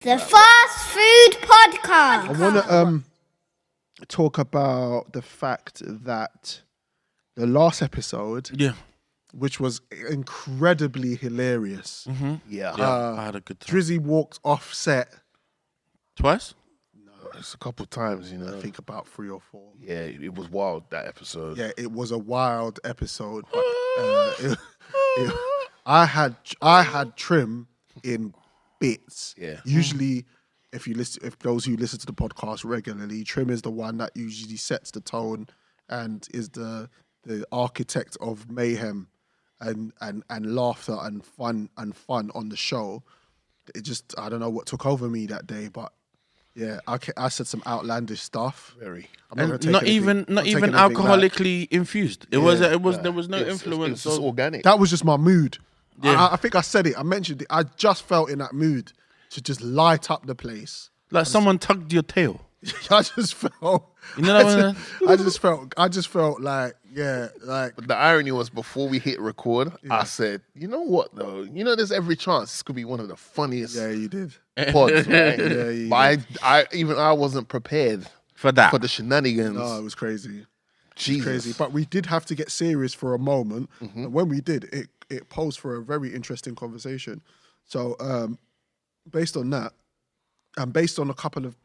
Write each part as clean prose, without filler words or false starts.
The Fast Food Podcast. I want to talk about the fact that the last episode, which was incredibly hilarious, Yeah. I had a good time. Drizzy walked off set. Twice? It's a couple times, I think about 3 or 4. Yeah, it was wild, that episode. Yeah, it was a wild episode. But, I had Trim in bits. Yeah. Usually, if those who listen to the podcast regularly, Trim is the one that usually sets the tone and is the architect of mayhem and laughter and fun on the show. It just, I don't know what took over me that day, but yeah, I said some outlandish stuff. Very. I'm not gonna And take not anything- even taking anything back. alcoholically infused. There was no It's influence. just organic. That was just my mood. Yeah. I think I said it. I mentioned it. I just felt in that mood to just light up the place. Like someone tugged your tail. I just felt. You know that I just felt like, yeah, like But the irony was, before we hit record, I said, you know what, though? There's every chance this could be one of the funniest yeah, you did. pods, right? Yeah, you But I wasn't prepared for that. for the shenanigans. No, it was crazy. Jesus. Crazy. But we did have to get serious for a moment. And when we did, it posed for a very interesting conversation. So based on that, and based on a couple of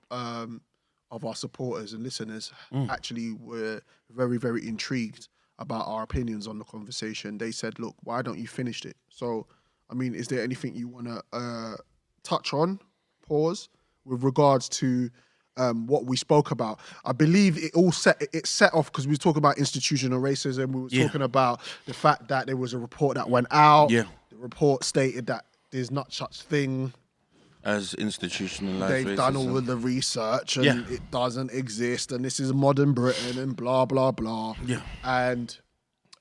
our supporters and listeners actually were very, very intrigued about our opinions on the conversation. They said, look, why don't you finish it? So, I mean, is there anything you want to touch on, pause, with regards to what we spoke about? I believe it set off because we were talking about institutional racism. We were talking about the fact that there was a report that went out. Yeah. The report stated that there's not such thing. As institutionalized They've racism. done all of the research and it doesn't exist and this is modern Britain and blah, blah, blah. Yeah. And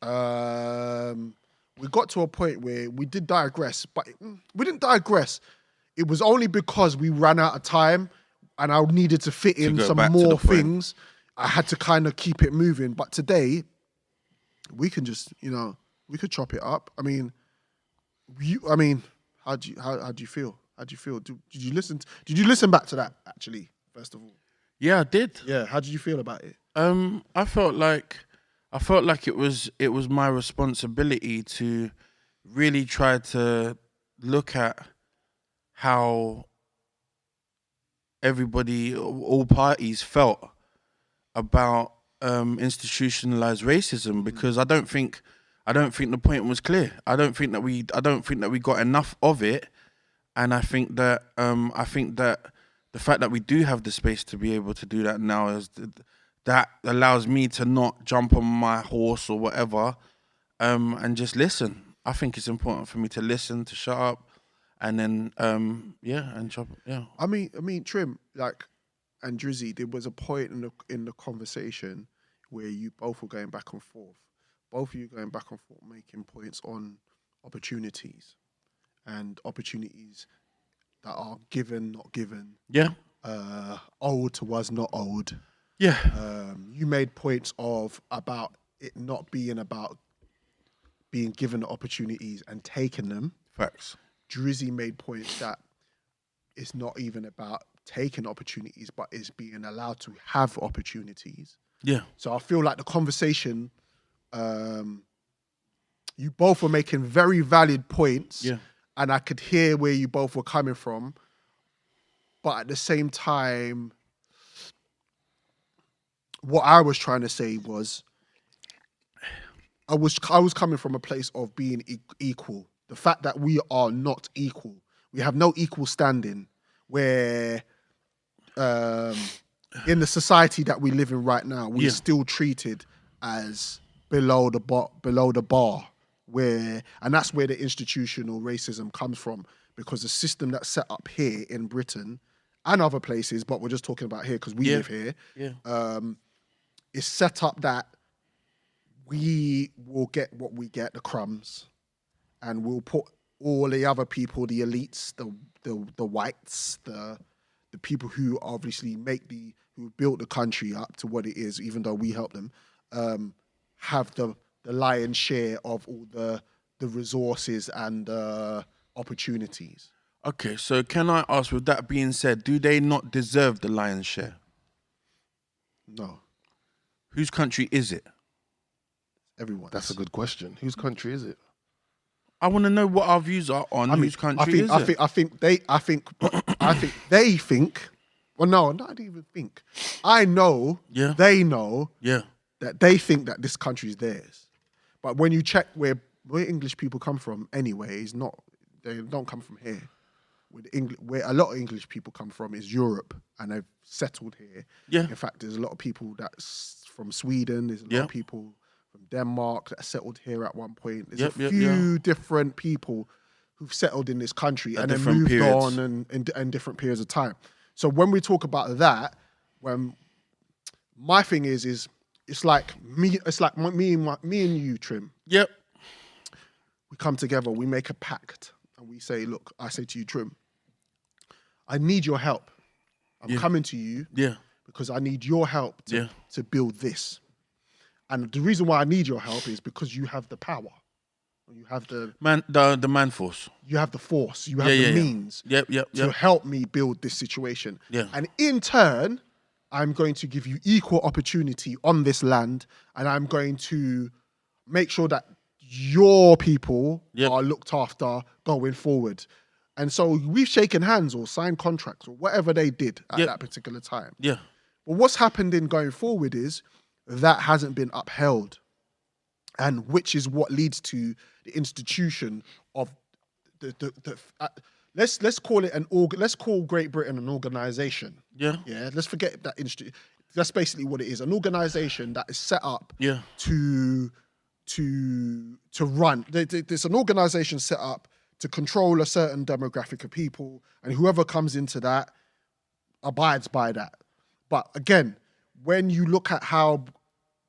we got to a point where we did digress, but we didn't digress. It was only because we ran out of time and I needed to fit in go some back to more the point. things. I had to kind of keep it moving. But today, we can just, we could chop it up. I mean, how do you feel? How do you feel? Did you listen? Did you listen back to that actually? First of all, Yeah, I did. yeah. How did you feel about it? I felt like it was my responsibility to really try to look at how everybody, all parties, felt about institutionalized racism, because I don't think the point was clear. I don't think that we got enough of it, and I think that the fact that we do have the space to be able to do that now is that allows me to not jump on my horse or whatever, and just listen. I think it's important for me to listen, to shut up, and then and chop. Yeah. I mean, Trim, and Drizzy, there was a point in the conversation where you both were going back and forth. Both of you going back and forth, making points on opportunities and opportunities that are given, not given. Yeah. Owed to us, not owed. Yeah. You made points about it not being about being given the opportunities and taking them. Facts. Drizzy made points that it's not even about taking opportunities, but it's being allowed to have opportunities. Yeah. So I feel like the conversation, you both were making very valid points. Yeah. And I could hear where you both were coming from. But at the same time, what I was trying to say was, I was coming from a place of being equal. The fact that we are not equal, we have no equal standing, where in the society that we live in right now, we're still treated as below the bar. And that's where the institutional racism comes from, because the system that's set up here in Britain and other places, but we're just talking about here because we live here, is set up that we will get what we get, the crumbs, and we'll put all the other people, the elites, the whites, the people who obviously who built the country up to what it is, even though we help them, have the lion's share of all the resources and opportunities. Okay, so can I ask, with that being said, do they not deserve the lion's share? No, Whose country is it? everyone. That's a good question. Whose country is it? I want to know what our views are on whose country is it. I think they think. Well, no, not even think. I know. Yeah. They know Yeah. that they think that this country is theirs. But when you check where English people come from, anyway, is not. They don't come from here. Where a lot of English people come from is Europe, and they've settled here. Yeah. In fact, there's a lot of people that's from Sweden. There's a lot of people from Denmark that settled here at one point. There's a few different people who've settled in this country and then moved on and different periods of time. So when we talk about that, when my thing is it's like me and you, Trim. Yep. We come together, we make a pact, and we say, look, I say to you, Trim, I need your help. I'm coming to you because I need your help to build this. And the reason why I need your help is because you have the power. You have the man force. You have the force. You have the means to help me build this situation. Yeah. And in turn, I'm going to give you equal opportunity on this land, and I'm going to make sure that your people are looked after going forward. And so we've shaken hands or signed contracts or whatever they did at that particular time. Yeah. But what's happened in going forward is that hasn't been upheld. And which is what leads to the institution of let's call it let's call Great Britain an organization. Yeah. Yeah. Let's forget that that's basically what it is. An organization that is set up to run. There's an organization set up to control a certain demographic of people, and whoever comes into that abides by that. But again, when you look at how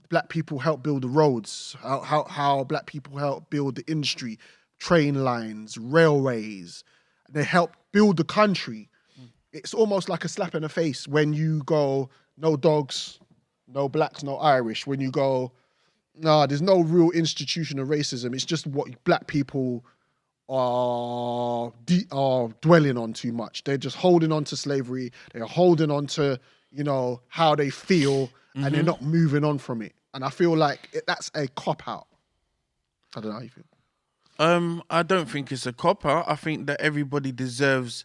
Black people help build the roads, how Black people help build the industry, train lines, railways, they help build the country. It's almost like a slap in the face when you go, no dogs, no Blacks, no Irish. When you go, no, there's no real institution of racism. It's just what Black people are dwelling on too much. They're just holding on to slavery. They're holding on to, how they feel, and they're not moving on from it. And I feel like that's a cop-out. I don't know how you feel. I don't think it's a cop-out. I think that everybody deserves,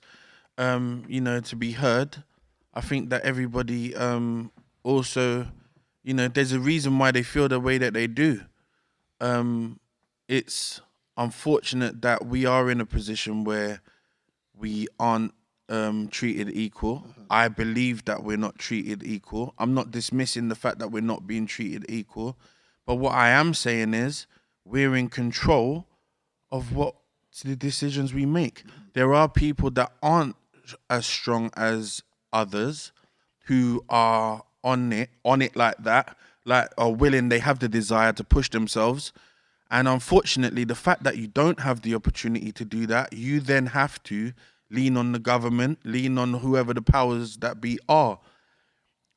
to be heard. I think that everybody also, there's a reason why they feel the way that they do. It's unfortunate that we are in a position where we aren't treated equal. I believe that we're not treated equal. I'm not dismissing the fact that we're not being treated equal. But what I am saying is we're in control of what the decisions we make. There are people that aren't as strong as others who are on it like that, like are willing, they have the desire to push themselves. And unfortunately, the fact that you don't have the opportunity to do that, you then have to lean on the government, lean on whoever the powers that be are.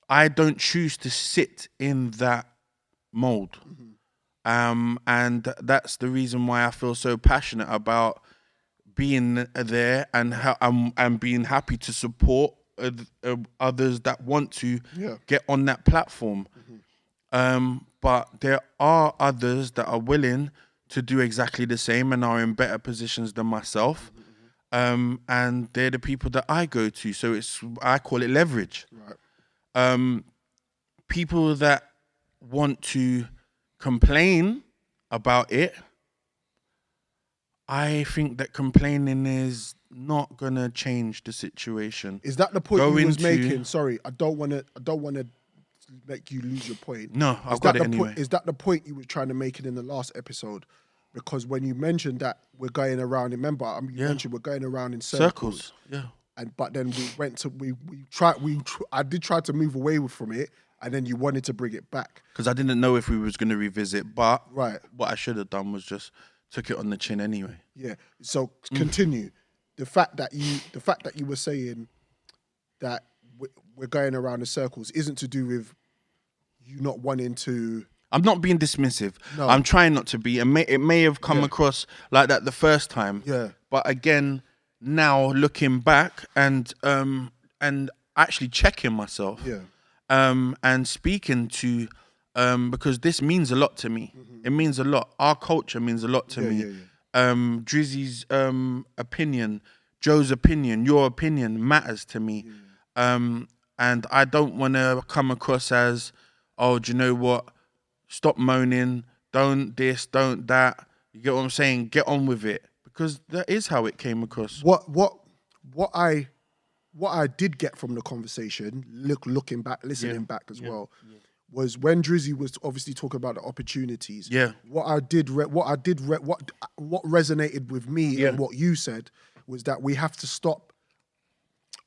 I don't choose to sit in that mold. And that's the reason why I feel so passionate about being there and being happy to support others that want to get on that platform. But there are others that are willing to do exactly the same and are in better positions than myself. And they're the people that I go to. So I call it leverage. Right. People that want to complain about it, I think that complaining is not gonna change the situation. Is that the point you was making? Sorry, I don't want to make you lose your point. No, I've got it anyway. Is that the point you were trying to make it in the last episode? Because when you mentioned that we're going around, remember, you mentioned we're going around in circles. Yeah. But then we went to I did try to move away from it, and then you wanted to bring it back because I didn't know if we was going to revisit. But what I should have done was just took it on the chin anyway. Yeah. So continue. The fact that you were saying that we're going around in circles isn't to do with you not wanting to. I'm not being dismissive. No. I'm trying not to be. It may have come across like that the first time. Yeah. But again, now looking back and actually checking myself. Yeah. And speaking to, because this means a lot to me. It means a lot. Our culture means a lot to me. Drizzy's opinion, Joe's opinion, your opinion matters to me. And I don't want to come across as, oh, do you know what? Stop moaning. Don't this, don't that. You get what I'm saying? Get on with it, because that is how it came across. What I did get from the conversation, looking back, listening back as well, was when Drizzy was obviously talking about the opportunities. Yeah. What resonated with me and what you said was that we have to stop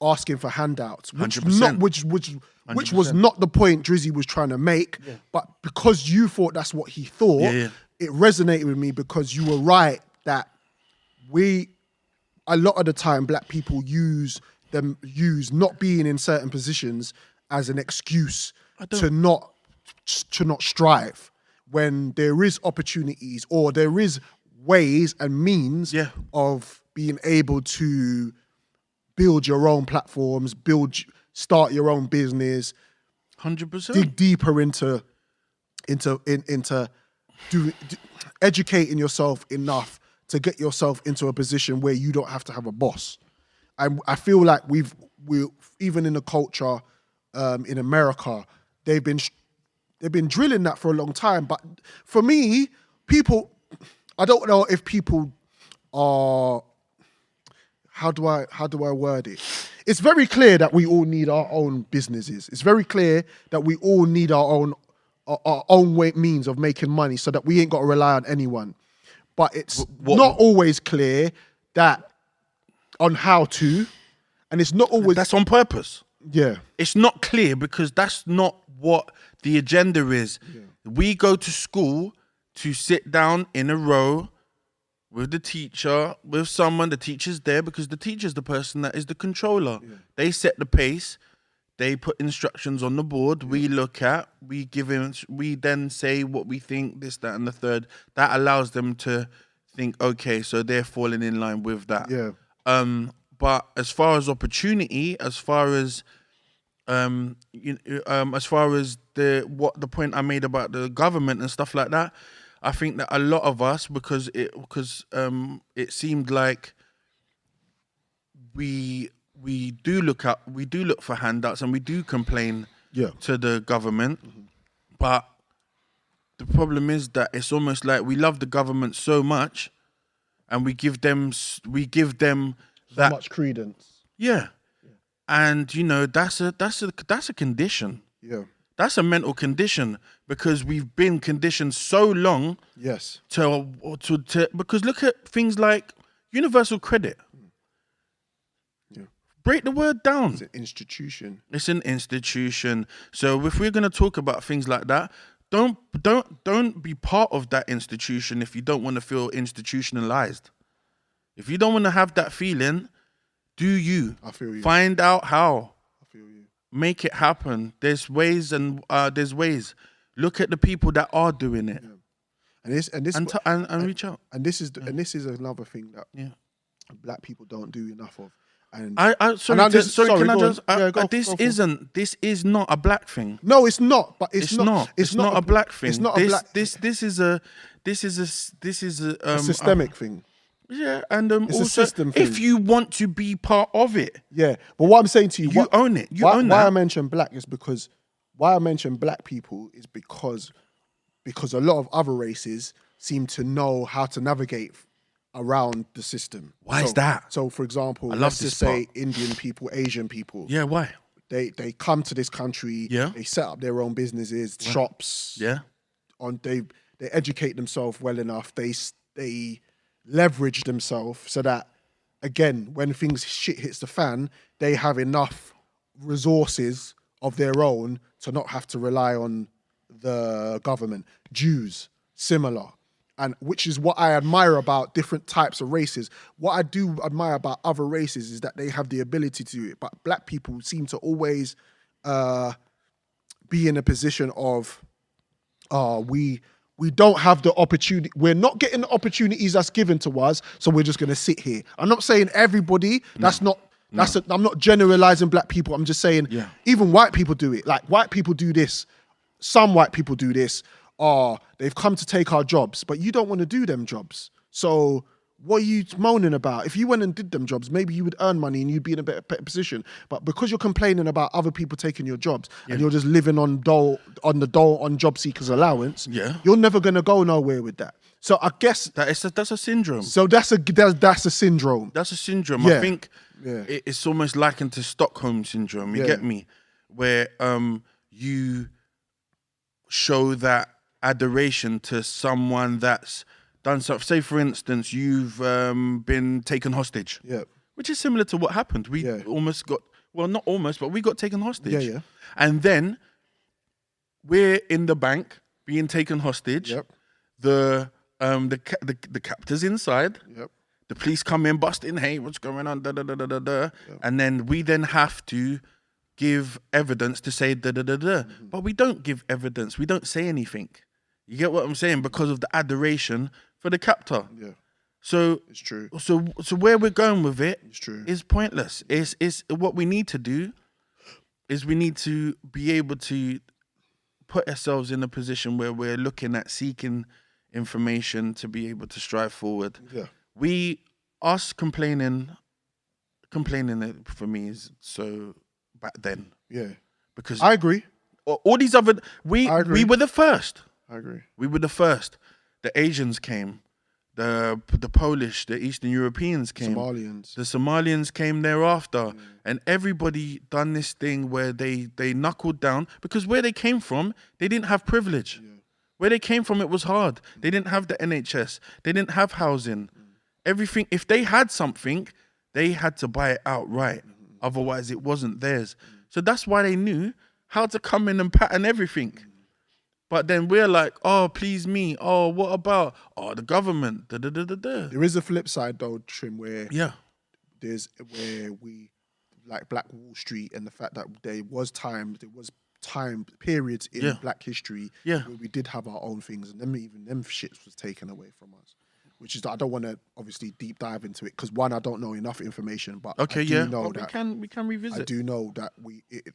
asking for handouts, which 100%. was not the point Drizzy was trying to make, but because you thought that's what he thought, it resonated with me, because you were right that a lot of the time black people use not being in certain positions as an excuse to not strive, when there is opportunities or there is ways and means of being able to build your own platforms, start your own business, 100%. dig deeper into educating yourself enough to get yourself into a position where you don't have to have a boss. I feel like we even in the culture in America, they've been drilling that for a long time. But for me, people, I don't know if people are, how do I word it? It's very clear that we all need our own businesses. It's very clear that we all need our own means of making money, so that we ain't got to rely on anyone. But it's not always clear that on how to, and it's not always. That's on purpose. Yeah. It's not clear because that's not what the agenda is. Yeah. We go to school to sit down in a row with the teacher, with someone. The teacher's there because the teacher's the person that is the controller. Yeah. They set the pace. They put instructions on the board. Yeah. We look at, we give in, we then say what we think, this, that, and the third. That allows them to think, okay, so they're falling in line with that. Yeah. But as far as opportunity, as far as the point I made about the government and stuff like that, I think that a lot of us, because it seemed like we do look for handouts and we do complain to the government, but the problem is that it's almost like we love the government so much, and we give them that much credence. Yeah. And you know, that's a condition. Yeah. That's a mental condition, because we've been conditioned so long. Yes. To because look at things like universal credit. Yeah. Break the word down. It's an institution. It's an institution. So if we're gonna talk about things like that, don't be part of that institution if you don't want to feel institutionalized. If you don't want to have that feeling, do you? I feel you. Find out how. I feel you. Make it happen. There's ways and there's ways. Look at the people that are doing it. Yeah. And reach out. And this is another thing that black people don't do enough of. And this is not a black thing. No, it's not. But it's not a black thing. It's not a black. This is a systemic thing. Yeah, and it's also, a system thing. If you want to be part of it, yeah. But what I'm saying to you, you own it. You own that. Why I mention black is because why I mention black people is because a lot of other races seem to know how to navigate around the system. Why is that? So, for example, let's just say Indian people, Asian people. Yeah, why? They come to this country. Yeah. They set up their own businesses, shops. Yeah. They educate themselves well enough. They leverage themselves so that, again, when shit hits the fan, they have enough resources of their own to not have to rely on the government. Jews, similar. And which is what I admire about different types of races. What I do admire about other races is that they have the ability to do it. But black people seem to always be in a position of, we we don't have the opportunity. We're not getting the opportunities that's given to us, so we're just going to sit here. I'm not saying everybody. That's not. I'm not generalizing black people. I'm just saying even white people do it. Like white people do this. Some white people do this. They've come to take our jobs, but you don't want to do them jobs. So what are you moaning about? If you went and did them jobs, maybe you would earn money and you'd be in a better position. But because you're complaining about other people taking your jobs and you're just living on job seekers allowance, you're never gonna go nowhere with that. So I guess that's a syndrome. So that's a syndrome. That's a syndrome. Yeah. I think it's almost likened to Stockholm syndrome. You get me? Where you show that adoration to someone that's done something. Say, for instance, you've been taken hostage. Yeah. Which is similar to what happened. We almost got, well, not almost, but we got taken hostage. Yeah, yeah. And then we're in the bank being taken hostage. Yep. The captor's inside. Yep. The police come in, bust in, hey, what's going on? Da, da, da, da, da, da. Yep. And then we then have to give evidence to say da, da, da, da. Mm-hmm. But we don't give evidence. We don't say anything. You get what I'm saying? Because of the adoration for the captor. Yeah. So it's true. So where we're going with it is pointless. It's what we need to do is we need to be able to put ourselves in a position where we're looking at seeking information to be able to strive forward. Yeah. Us complaining it for me is so back then. Yeah. Because I agree. All these other we were the first. I agree. We were the first. The Asians came, the Polish, the Eastern Europeans came, Somalians. The Somalians came thereafter, and everybody done this thing where they knuckled down because where they came from, they didn't have privilege. Yeah. Where they came from, it was hard. They didn't have the NHS. They didn't have housing. Everything. If they had something, they had to buy it outright. Otherwise, it wasn't theirs. So that's why they knew how to come in and pattern everything. But then we're like, oh, please me. Oh, what about? Oh, the government. Da, da, da, da, da. There is a flip side though, Trim, where there's where we like Black Wall Street and the fact that there was time periods in Black history where we did have our own things, and them shits was taken away from us. Which is I don't want to obviously deep dive into it because one, I don't know enough information, but I do know that we can revisit. I do know that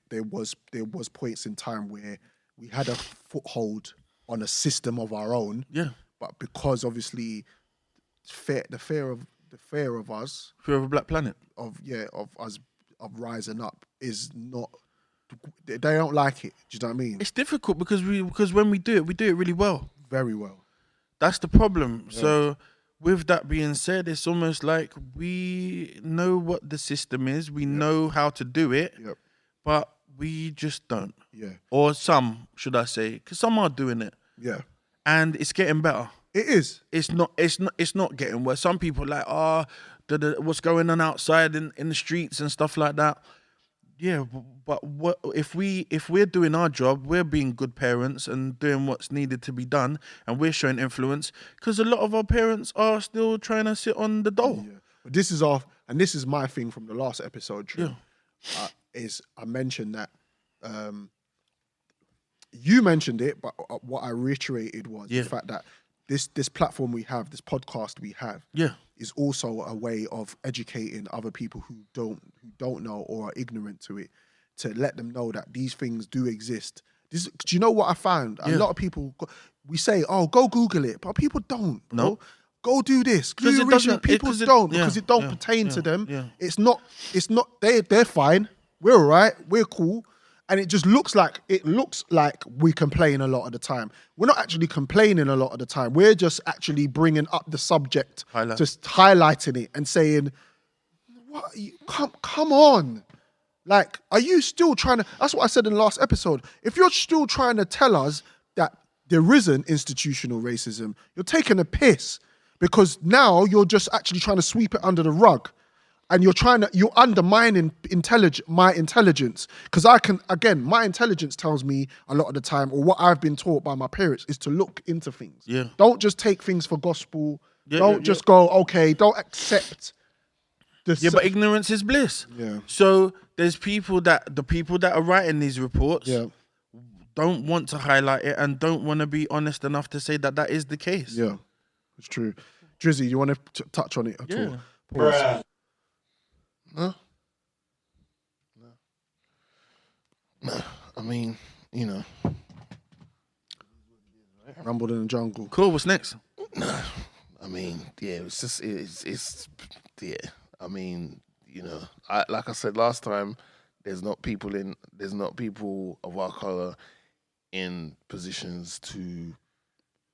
there was points in time where we had a foothold on a system of our own. Yeah. But because obviously the fear of us. Fear of a black planet. Of us rising up is not, they don't like it. Do you know what I mean? It's difficult because when we do it really well. Very well. That's the problem. Yeah. So with that being said, it's almost like we know what the system is. We know how to do it. Yep. But we just don't. Yeah. Or some, should I say, because some are doing it. Yeah. And it's getting better. It is. It's not getting worse. Some people are like, what's going on outside in the streets and stuff like that. Yeah, but what if we're doing our job, we're being good parents and doing what's needed to be done, and we're showing influence, because a lot of our parents are still trying to sit on the dole. Yeah. But this is my thing from the last episode, True. Yeah. Is I mentioned that you mentioned it, but what I reiterated was the fact that this platform we have, this podcast we have, is also a way of educating other people who don't know or are ignorant to it, to let them know that these things do exist. Do you know what I found? A lot of people, we say, "Oh, go Google it," but people don't. Bro. No. Go do this. Do your research. People don't because it don't pertain to them. Yeah. It's not. They're fine. We're all right. We're cool. And it just looks like we complain a lot of the time. We're not actually complaining a lot of the time. We're just actually bringing up the subject, just highlighting it and saying, "What? Come on! Like, are you still trying to?" That's what I said in the last episode. If you're still trying to tell us that there isn't institutional racism, you're taking a piss, because now you're just actually trying to sweep it under the rug. And you're undermining my intelligence. Because my intelligence tells me a lot of the time, or what I've been taught by my parents, is to look into things. Yeah. Don't just take things for gospel. Yeah, don't just go, okay, don't accept. But ignorance is bliss. Yeah. So there's the people that are writing these reports, don't want to highlight it and don't want to be honest enough to say that that is the case. Yeah, it's true. Drizzy, you want to touch on it at Yeah. all? Pause. No. I mean, you know. Rumbled in the jungle. Cool. What's next? I mean, yeah, it's yeah. I mean, you know, like I said last time, there's not people of our color in positions to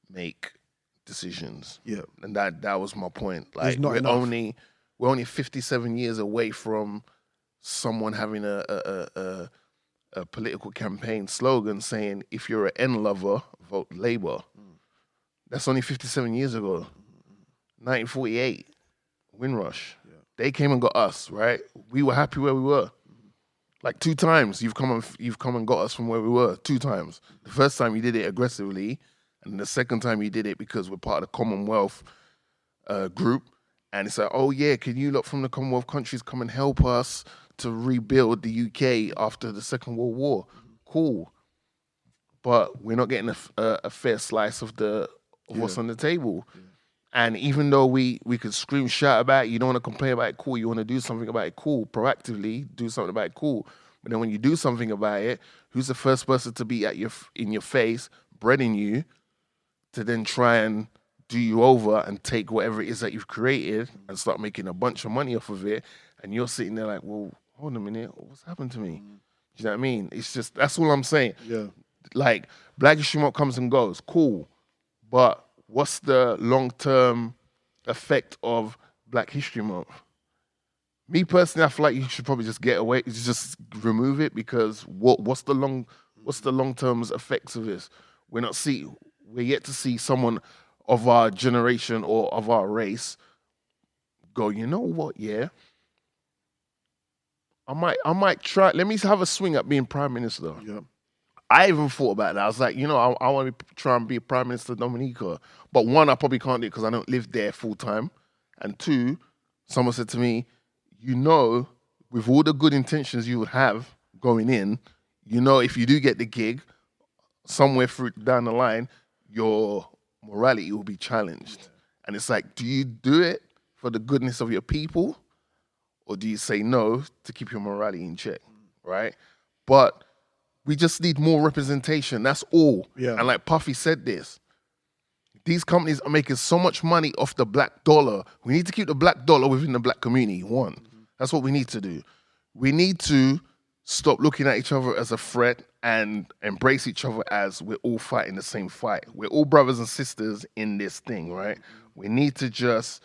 make decisions. Yeah. And that was my point. There's Like not we're enough. only 57 years away from someone having a political campaign slogan saying, if you're an N lover, vote Labour. That's only 57 years ago. 1948, Windrush. Yeah. They came and got us, right? We were happy where we were. Like 2 times you've come and got us from where we were. 2 times. The first time you did it aggressively, and the second time you did it because we're part of the Commonwealth group. And it's like, oh yeah, can you lot from the Commonwealth countries come and help us to rebuild the UK after the Second World War? Cool. But we're not getting a fair slice of what's on the table. Yeah. And even though we could scream, shout about it, you don't want to complain about it, cool. You want to do something about it, cool. Proactively do something about it, cool. But then when you do something about it, who's the first person to be in your face, breading you, to then try and do you over and take whatever it is that you've created and start making a bunch of money off of it, and you're sitting there like, well, hold a minute, what's happened to me? Do you know what I mean? It's just, that's all I'm saying. Yeah. Like, Black History Month comes and goes, cool. But what's the long-term effect of Black History Month? Me personally, I feel like you should probably just get away, just remove it, because what's the long-term effects of this? We're yet to see someone of our generation or of our race go, you know what, yeah, I might try, let me have a swing at being Prime Minister. Yeah. I even thought about that. I was like, you know, I want to try and be Prime Minister Dominica. But 1, I probably can't do it because I don't live there full time. And 2, someone said to me, you know, with all the good intentions you would have going in, you know, if you do get the gig, somewhere through down the line, your morality will be challenged. Yeah. And it's like, do you do it for the goodness of your people, or do you say no to keep your morality in check, right? But we just need more representation. That's all. Yeah. And like Puffy said this, these companies are making so much money off the black dollar. We need to keep the black dollar within the black community. 1. That's what we need to do. We need to stop looking at each other as a threat and embrace each other as we're all fighting the same fight. We're all brothers and sisters in this thing, right? We need to just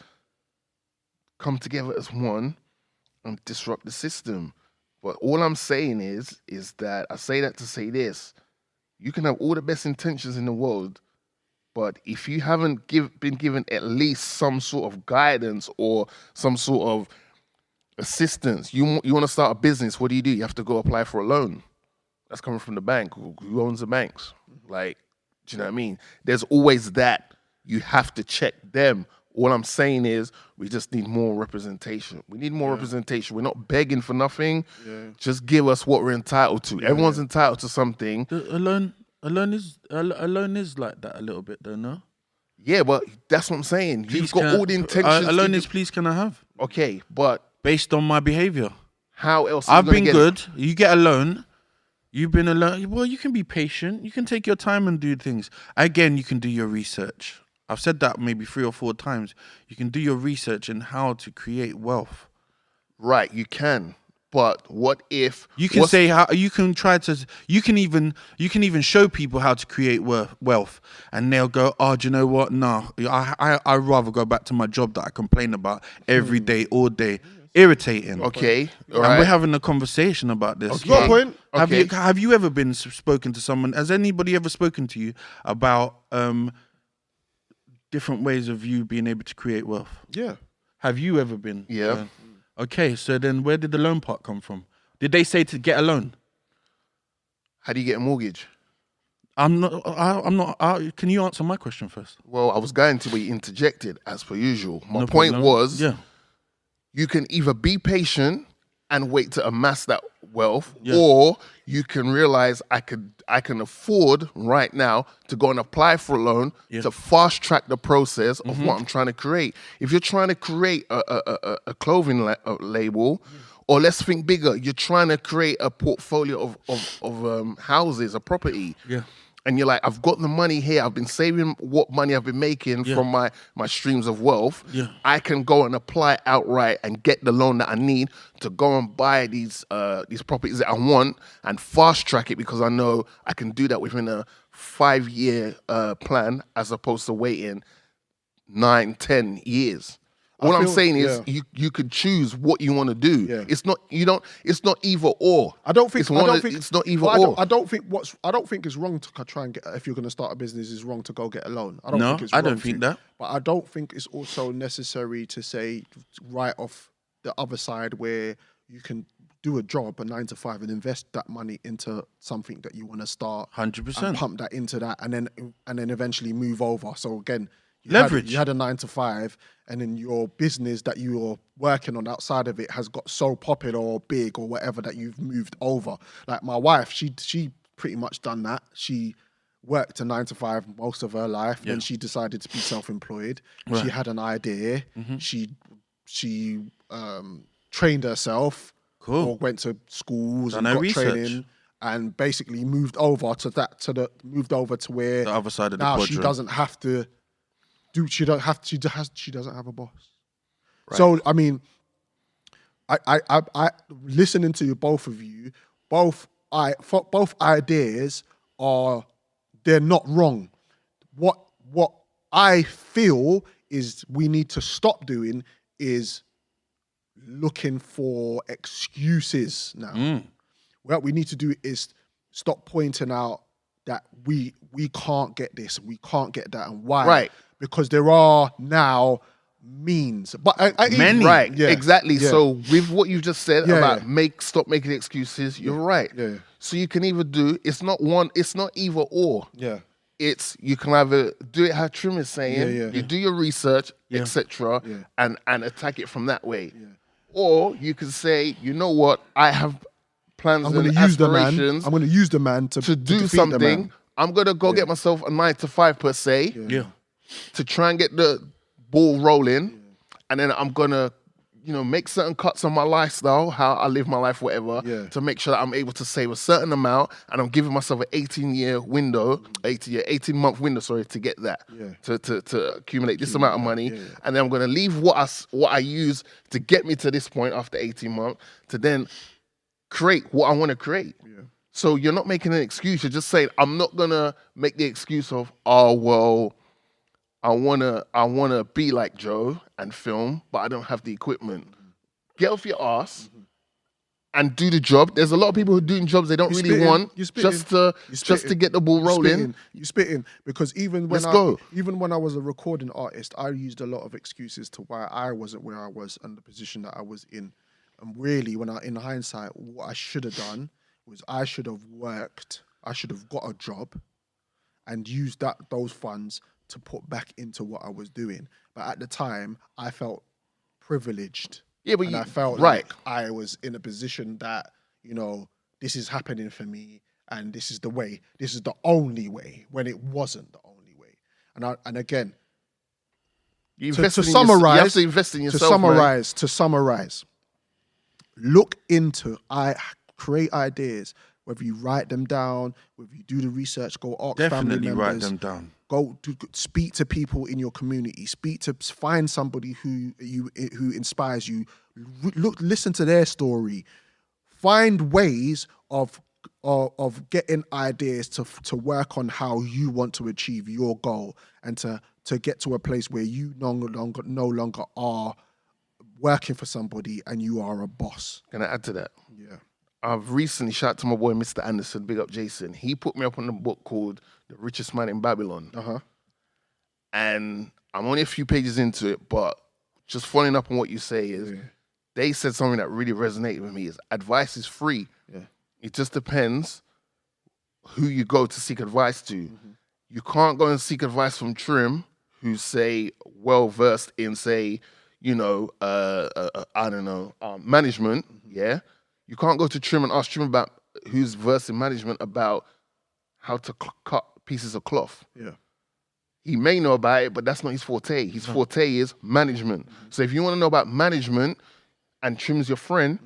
come together as one and disrupt the system. But all I'm saying is that I say that to say this. You can have all the best intentions in the world, but if you haven't been given at least some sort of guidance or some sort of assistance, you want to start a business, what do? You have to go apply for a loan. That's coming from the bank. Who owns the banks? Like, do you know what I mean? There's always that. You have to check them. All I'm saying is we just need more representation. We need more representation. We're not begging for nothing. Yeah. Just give us what we're entitled to. Yeah. Everyone's entitled to something. Alone is like that a little bit, though, no? Yeah, but that's what I'm saying. You've got all the intentions. Alone is please can I have? Okay, but based on my behavior. How else? I've been good. You get a loan. You've been alone. Well, you can be patient. You can take your time and do things. Again, you can do your research. I've said that maybe 3 or 4 times. You can do your research in how to create wealth. Right, you can. But what if you can say how you can try to you can even show people how to create wealth, and they'll go, oh, do you know what? No, I'd rather go back to my job that I complain about every day, all day. Irritating. Okay, and we're having a conversation about this. Okay. Got a point. Okay. Have you ever been spoken to someone? Has anybody ever spoken to you about different ways of you being able to create wealth? Yeah. Have you ever been? Yeah. Okay, so then where did the loan part come from? Did they say to get a loan? How do you get a mortgage? I'm not. Can you answer my question first? Well, I was going to be interjected as per usual. My point was, you can either be patient and wait to amass that wealth, or you can realize I can afford right now to go and apply for a loan to fast track the process of what I'm trying to create. If you're trying to create a clothing label, or let's think bigger, you're trying to create a portfolio of houses, a property. Yeah. And you're like, I've got the money here. I've been saving what money I've been making from my streams of wealth. Yeah. I can go and apply outright and get the loan that I need to go and buy these properties that I want and fast track it, because I know I can do that within a 5-year plan, as opposed to waiting 9, 10 years. What I'm saying is, you could choose what you want to do. Yeah. It's not either or. I don't think it's not either or. I don't think it's wrong to try and get, if you're going to start a business, it's wrong to go get a loan. I don't think it's wrong. I don't think that. But I don't think it's also necessary to say right off the other side where you can do a job, a 9 to 5, and invest that money into something that you want to start. 100%. And pump that into that, and then eventually move over. So again, leverage. You had a 9 to 5, and then your business that you're working on outside of it has got so popular or big or whatever that you've moved over. Like my wife, she pretty much done that. She worked a 9 to 5 most of her life. Then she decided to be self-employed. Right. She had an idea. She trained herself. Cool. Or went to schools and got training. And basically moved over to where the other side of the now quadrant. she doesn't have to. She doesn't have a boss. Right. So I mean, I listening to both of you, both ideas they're not wrong. What I feel is we need to stop doing is looking for excuses now. What we need to do is stop pointing out that we can't get this, we can't get that, and why? Right. Because there are now means, but many, right? Yeah, exactly. Yeah. So with what you've just said about stop making excuses, you're right. Yeah. So you can either do it's not either or. Yeah. It's you can either do it how Trim is saying, you do your research, etc., and attack it from that way, or you can say, you know what, I have plans and aspirations. I'm going to use the man to do something. I'm going to go get myself a 9 to 5 per se. To try and get the ball rolling, and then I'm gonna, make certain cuts on my lifestyle, how I live my life, whatever, to make sure that I'm able to save a certain amount, and I'm giving myself an 18-month window, to get that, to accumulate this amount of money, and then I'm gonna leave what I use to get me to this point after 18 months to then create what I want to create. So you're not making an excuse. You're just saying, I'm not gonna make the excuse of, oh well, I wanna be like Joe and film, but I don't have the equipment. Get off your ass and do the job. There's a lot of people who are doing jobs they don't really want just to get the ball rolling. You're spitting because even when I was a recording artist, I used a lot of excuses to why I wasn't where I was and the position that I was in. And really, in hindsight, what I should have done was I should have worked. I should have got a job and used those funds to put back into what I was doing. But at the time, I felt privileged. Yeah, but I felt like I was in a position that, this is happening for me and this is the way, this is the only way, when it wasn't the only way. And again, to summarize, you have to invest in yourself. To summarize, look into, create ideas, whether you write them down, whether you do the research, go ask family members. Write them down. Go to speak to people in your community. Find somebody who inspires you. Listen to their story. Find ways of getting ideas to work on how you want to achieve your goal and to get to a place where you no longer are working for somebody and you are a boss. Can I add to that? Yeah. I've recently shout out to my boy Mr. Anderson, big up Jason. He put me up on a book called The Richest Man in Babylon. And I'm only a few pages into it, but just following up on what you say is, they said something that really resonated with me is advice is free. It just depends who you go to seek advice to. You can't go and seek advice from Trim, who's well-versed in, I don't know, management, yeah, you can't go to Trim and ask Trim about who's versed in management about how to cut pieces of cloth. Yeah. He may know about it, but that's not his forte. His forte is management. So if you want to know about management and Trim's your friend,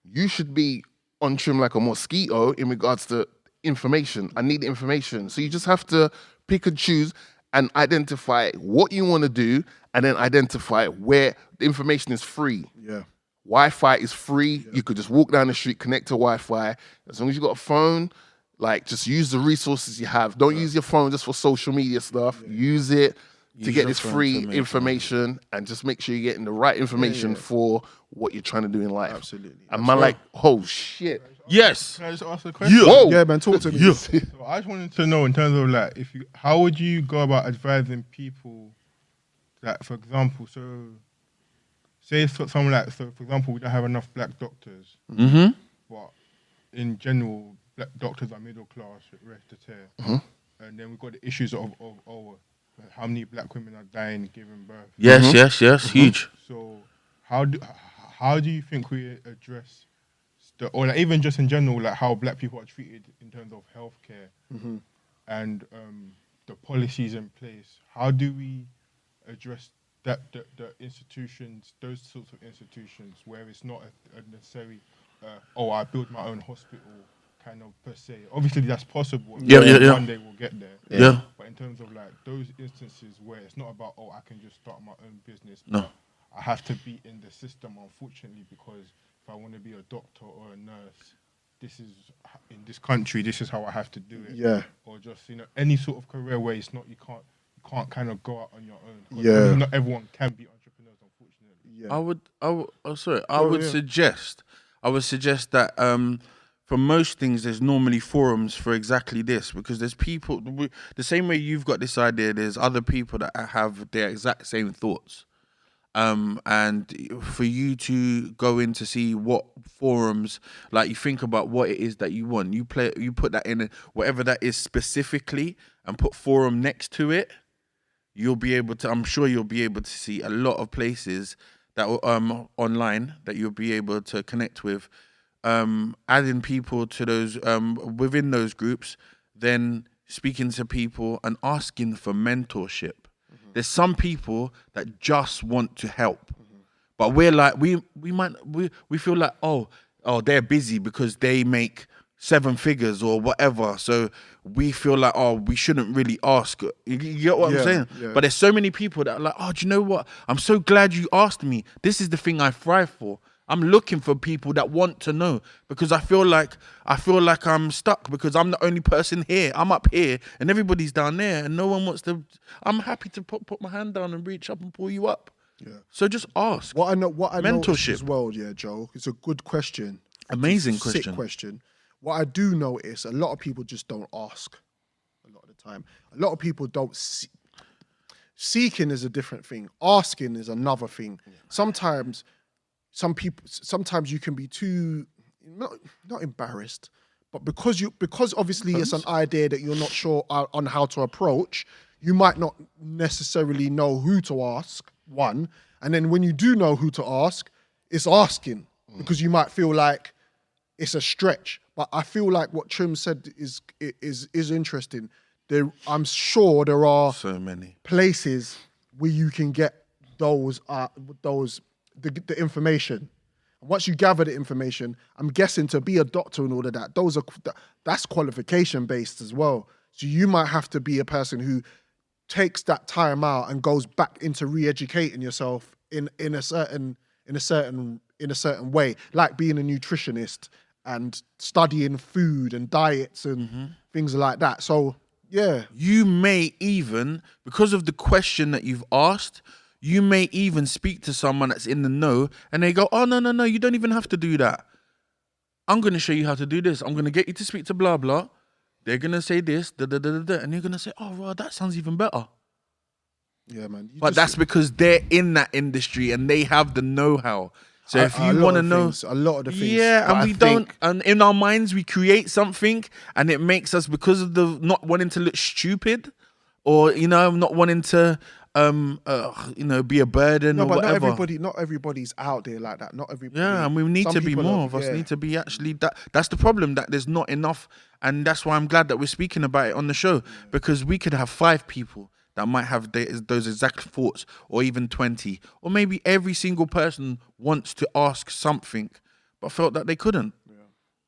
you should be on Trim like a mosquito in regards to information. I need the information. So you just have to pick and choose and identify what you want to do and then identify where the information is free. Yeah. Wi-Fi is free. Yeah. You could just walk down the street, connect to Wi-Fi. As long as you got a phone, like, just use the resources you have. Don't use your phone just for social media stuff. Yeah. Use it to get this free information and just make sure you're getting the right information for what you're trying to do in life. Absolutely. And man, like, oh, shit. Yes. Can I just ask a question? Yeah. Whoa. Yeah, man, talk to me. So I just wanted to know in terms of, like, how would you go about advising people that, for example, say for someone like, for example, we don't have enough black doctors, but in general, black doctors are middle class, rest to tear. And then we've got the issues of how many black women are dying giving birth. Yes, huge. So how do you think we address or like even just in general, like how black people are treated in terms of healthcare and the policies in place? How do we address the institutions, those sorts of institutions where it's not a necessary I build my own hospital kind of per se. Obviously that's possible. One day we'll get there. Yeah. But in terms of like those instances where it's not about I can just start my own business. No. I have to be in the system, unfortunately, because if I want to be a doctor or a nurse, this is in this country. This is how I have to do it. Yeah. Or just any sort of career where it's not you can't kind of go out on your own. Yeah. Not everyone can be entrepreneurs, unfortunately. Yeah. I would suggest that for most things, there's normally forums for exactly this, because there's people, the same way you've got this idea, there's other people that have their exact same thoughts. And for you to go in to see what forums, like you think about what it is that you want, you put that in whatever that is specifically and put forum next to it, I'm sure you'll be able to see a lot of places that online that you'll be able to connect with. Adding people to those within those groups, then speaking to people and asking for mentorship. There's some people that just want to help, but we're like we feel like oh they're busy because they make 7 figures or whatever, so we feel like we shouldn't really ask. You get what I'm saying? Yeah. But there's so many people that are like, do you know what? I'm so glad you asked me. This is the thing I thrive for. I'm looking for people that want to know, because I feel like I'm stuck because I'm the only person here. I'm up here and everybody's down there and no one wants to. I'm happy to put my hand down and reach up and pull you up. Yeah. So just ask. What I mentorship as well, Joe. It's a good question. Amazing question. Sick question. What I do notice, a lot of people just don't ask. A lot of the time, a lot of people don't. Seeking is a different thing. Asking is another thing. Yeah. Sometimes you can be too not embarrassed, but because obviously it's an idea that you're not sure on how to approach, you might not necessarily know who to ask, one, and then when you do know who to ask, it's asking because you might feel like it's a stretch. But I feel like what Trim said is interesting. I'm sure there are so many places where you can get those the information. And once you gather the information, I'm guessing to be a doctor and all of that, that's qualification based as well. So you might have to be a person who takes that time out and goes back into re-educating yourself in a certain way, like being a nutritionist and studying food and diets and things like that. So yeah, you may even, because of the question that you've asked, you may even speak to someone that's in the know and they go, oh, no, you don't even have to do that. I'm going to show you how to do this. I'm going to get you to speak to blah, blah. They're going to say this, and you're going to say, oh, well, that sounds even better. Yeah, man. But that's because they're in that industry and they have the know-how. So if you want to know... a lot of the things. Yeah, and we don't... And in our minds, we create something and it makes us, because of the not wanting to look stupid, or not wanting to be a burden No, or but whatever. not everybody's out there like that. Not everybody. Yeah, and we need some to be people more are- of us. yeah. Need to be actually that's the problem, that there's not enough, and that's why I'm glad that we're speaking about it on the show, because we could have 5 people that might have those exact thoughts, or even 20, or maybe every single person wants to ask something, but felt that they couldn't.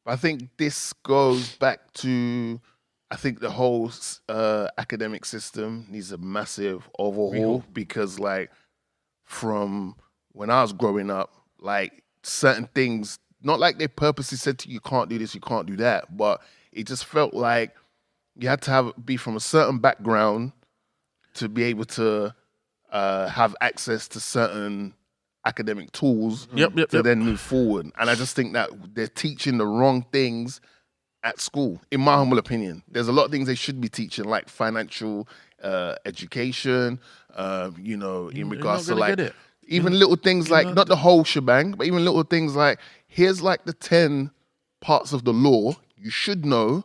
I think this goes back to, I think the whole academic system needs a massive overhaul, because like from when I was growing up, like certain things, not like they purposely said to you, you can't do this, you can't do that, but it just felt like you had to be from a certain background to be able to have access to certain academic tools to then move forward. And I just think that they're teaching the wrong things at school, in my humble opinion. There's a lot of things they should be teaching, like financial education, in regards to like even little things like, not the whole shebang, but even little things like, here's like the 10 parts of the law you should know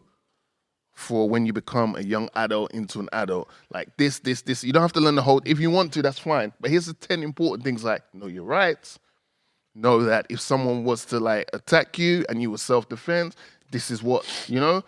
for when you become a young adult into an adult. Like this. You don't have to learn the whole, if you want to, that's fine. But here's the 10 important things, like know your rights, know that if someone was to like attack you and you were self-defense, this is what, the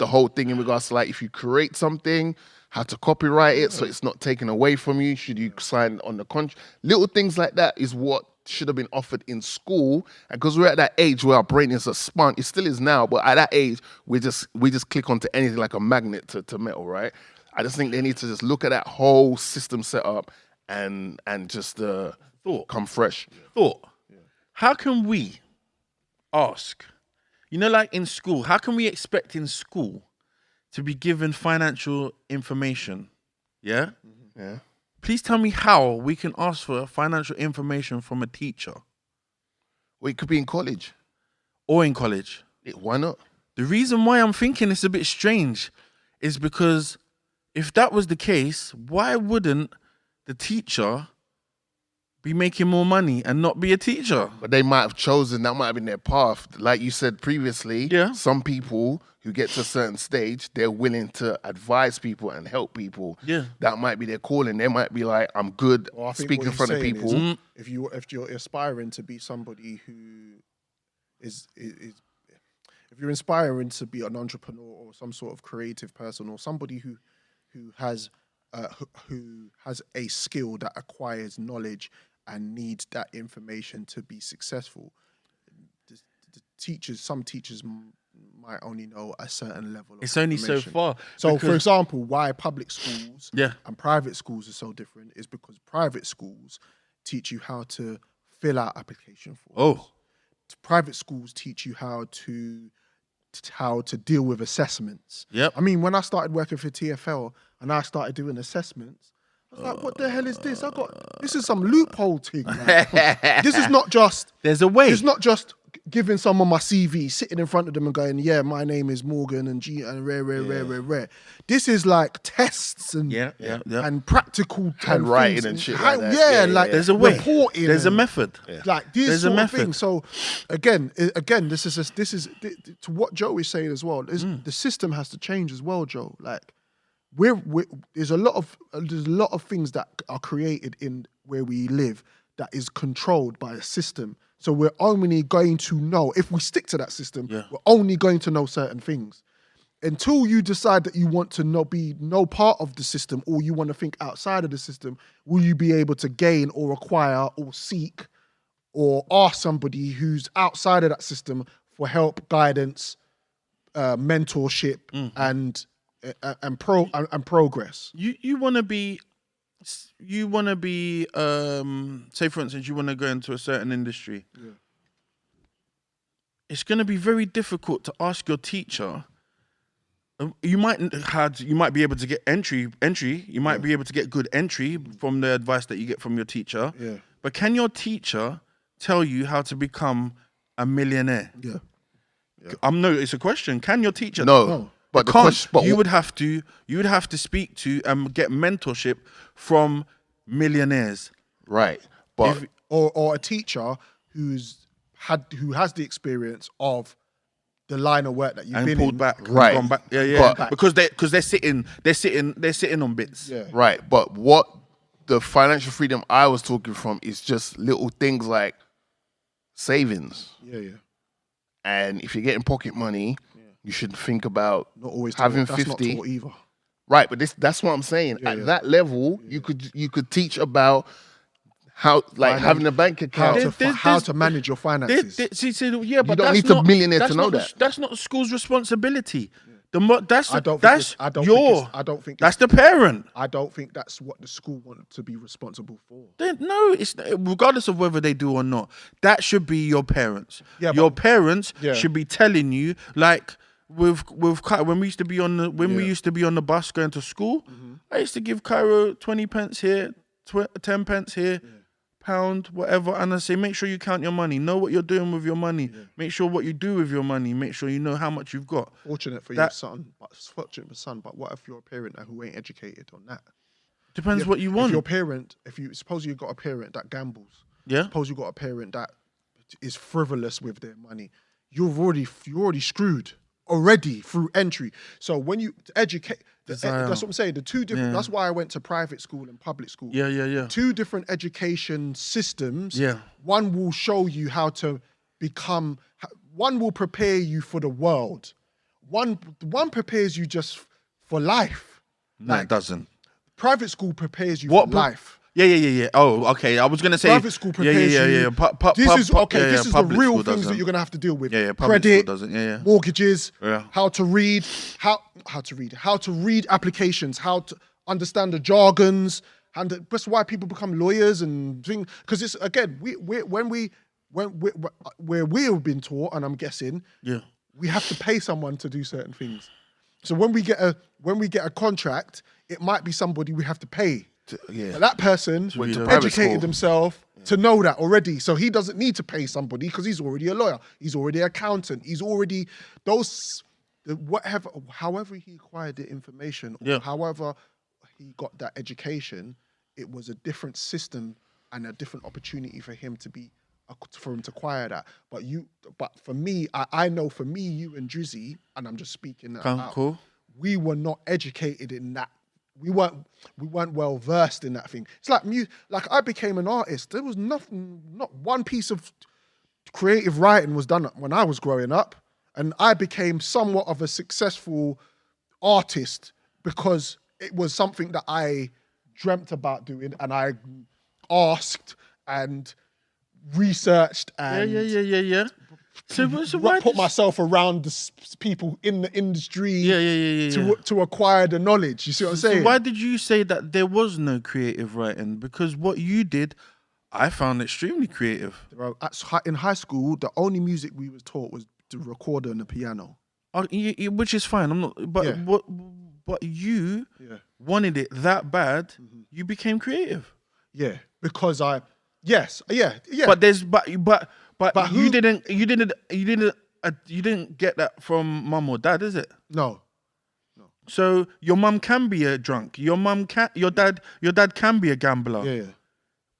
whole thing in regards to like, if you create something, how to copyright it so it's not taken away from you, should you sign on the contract. Little things like that is what should have been offered in school. And because we're at that age where our brain is a sponge, it still is now, but at that age, we just click onto anything like a magnet to metal, right? I just think they need to just look at that whole system set up and just come fresh. How can we ask, like in school, how can we expect in school to be given financial information? Yeah? Yeah. Please tell me how we can ask for financial information from a teacher. Well, it could be in college. Or in college. Why not? The reason why I'm thinking it's a bit strange is because if that was the case, why wouldn't the teacher be making more money and not be a teacher? But they might have chosen, that might have been their path. Like you said previously, some people who get to a certain stage, they're willing to advise people and help people. Yeah. That might be their calling. They might be like, I'm good Well, I think speaking in what front of he's people. saying is, if you're aspiring to be somebody who is if you're inspiring to be an entrepreneur or some sort of creative person, or somebody who has a skill that acquires knowledge and needs that information to be successful, some teachers might only know a certain level of It's only so information. far. So, for example, why public schools and private schools are so different is because private schools teach you how to fill out application forms. Private schools teach you how to deal with assessments. Yep. I mean, when I started working for TFL and I started doing assessments, I was like, what the hell is this? This is some loophole thing. Like, this is not just... There's a way. It's not just giving someone my CV, sitting in front of them and going, yeah, my name is Morgan and G and rare. This is like tests and and practical handwriting and shit like that. There's a way. Reporting. There's a method. Like these There's sort a of method. things. So again, this is to what Joe is saying as well. The system has to change as well, Joe. Like there's a lot of things that are created in where we live that is controlled by a system. So we're only going to know, if we stick to that system, we're only going to know certain things. Until you decide that you want to be no part of the system, or you want to think outside of the system, will you be able to gain or acquire or seek or ask somebody who's outside of that system for help, guidance, mentorship, and progress? You want to be, say for instance, you want to go into a certain industry. It's going to be very difficult to ask your teacher. You might be able to get entry. You might be able to get good entry from the advice that you get from your teacher. Yeah. But can your teacher tell you how to become a millionaire? Yeah. It's a question. Can your teacher? No. But you would have to speak to and get mentorship from millionaires. Right. But or a teacher who has the experience of the line of work that you've and been pulled in. back, and Right. gone back. Yeah. But- because they're sitting on bits. Yeah. Right, but what the financial freedom I was talking from is just little things like savings. Yeah. And if you're getting pocket money, you should think about Not always having taught. That's 50. not taught either. Right, but that's what I'm saying. Yeah, At yeah. that level, you could teach about how, like, having a bank account. How to manage your finances. But don't that's need to not, millionaire that's to know not the- that. That's not the school's responsibility. That's I don't think that's it's- I don't your. think it's- I don't think that's it's- the parent. I don't think that's what the school wanted to be responsible for. No, it's regardless of whether they do or not. That should be your parents. Yeah, your but- parents Yeah. should be telling you, like with when we used to be on the we used to be on the bus going to school. I used to give Cairo 20 pence here, 10 pence here. Pound, whatever, and I say, make sure you count your money. Know what you're doing with your money. Make sure what you do with your money. Make sure you know how much you've got. Fortunate for That- your son, but what if you're a parent who ain't educated on that? Depends what you If want. your parent, suppose you've got a parent that gambles, Yeah. suppose you've got a parent that is frivolous with their money, you're already screwed already through entry. So when you educate, that's what I'm saying. The two different. That's why I went to private school and public school. Yeah. Two different education systems. Yeah. One will show you how to become. One will prepare you for the world. One prepares you just for life. No, it doesn't. Private school prepares you What for pro- life. Yeah. Oh, okay. I was gonna say Private school prepares you. Yeah. This is the public real school things that doesn't. you're gonna have to deal with. Yeah, public Credit, school doesn't. Yeah. mortgages, Yeah. how to read applications, how to understand the jargons, and that's why people become lawyers and things. Because it's again, where we have been taught, and I'm guessing, we have to pay someone to do certain things. So when we get a contract, it might be somebody we have to pay. But that person Went to private educated school. himself to know that already. So he doesn't need to pay somebody because he's already a lawyer. He's already an accountant. He's already however he acquired the information, or however he got that education, it was a different system and a different opportunity for him to acquire that. But for me, I know for me, you and Drizzy, and I'm just speaking out, Cool. we were not educated in that. We weren't well versed in that thing. It's like like I became an artist. There was not one piece of creative writing was done when I was growing up, and I became somewhat of a successful artist because it was something that I dreamt about doing, and I asked and researched and Yeah. So why put myself around the people in the industry Yeah. to acquire the knowledge. You see what I'm saying? So why did you say that there was no creative writing? Because what you did, I found extremely creative. Bro, in high school, the only music we was taught was the recorder and the piano. Which is fine. I'm not. But Yeah. But you wanted it that bad. You became creative. Yeah, because yeah. But But you who- didn't get that from mum or dad, is it? No. So your mum can be a drunk. Your dad can be a gambler. Yeah.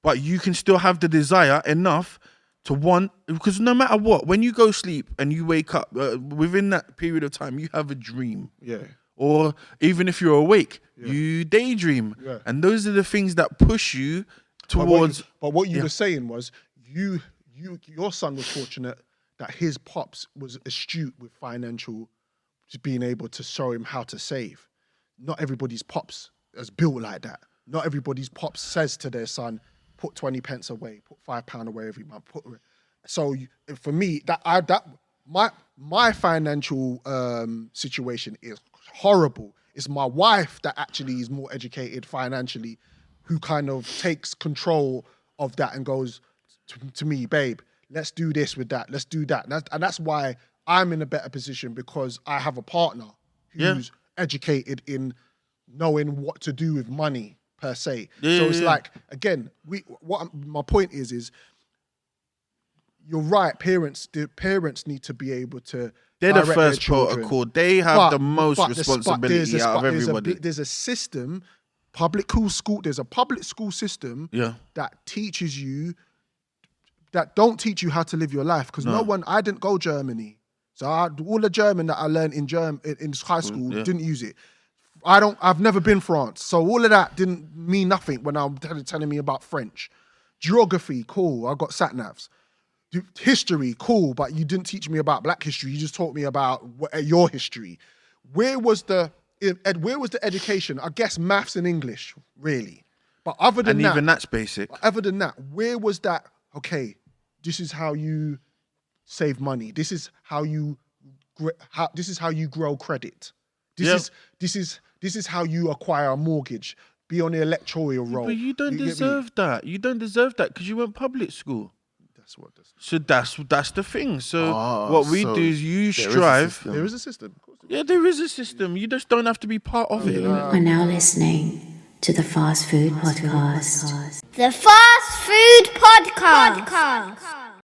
But you can still have the desire enough to want, because no matter what, when you go sleep and you wake up, within that period of time, you have a dream. Yeah. Or even if you're awake, you daydream. Yeah. And those are the things that push you towards. But what you were saying was your son was fortunate that his pops was astute with financial, just being able to show him how to save. Not everybody's pops is built like that. Not everybody's pops says to their son, put 20 pence away, put £5 away every month. For me, my financial situation is horrible. It's my wife that actually is more educated financially, who kind of takes control of that and goes to me, babe, let's do this with that, let's do that. And that's why I'm in a better position, because I have a partner who's educated in knowing what to do with money per se. So it's like, again, my point is you're right. The parents need to be able to. They're the direct first their children. protocol. They have the most but responsibility out of everybody. There's a system, there's a public school system that teaches you, that don't teach you how to live your life. Because I didn't go Germany. So all the German that I learned in high school didn't use it. I've never been France, so all of that didn't mean nothing when I'm telling me about French. Geography, cool. I got sat navs. History, cool, but you didn't teach me about Black history. You just taught me about your history. Where was the education? I guess maths and English, really. But other than that, even that's basic. Other than that, where was that? Okay, this is how you save money. This is how you grow credit. This is how you acquire a mortgage. Be on the electoral roll. But you don't deserve that. You don't deserve that because you went public school. That's what. So that's the thing. So what we do is you strive. There is a system. Yeah, there is a system. You just don't have to be part of it. Are now listening to the Fast Food Podcast. The Fast Food Podcast.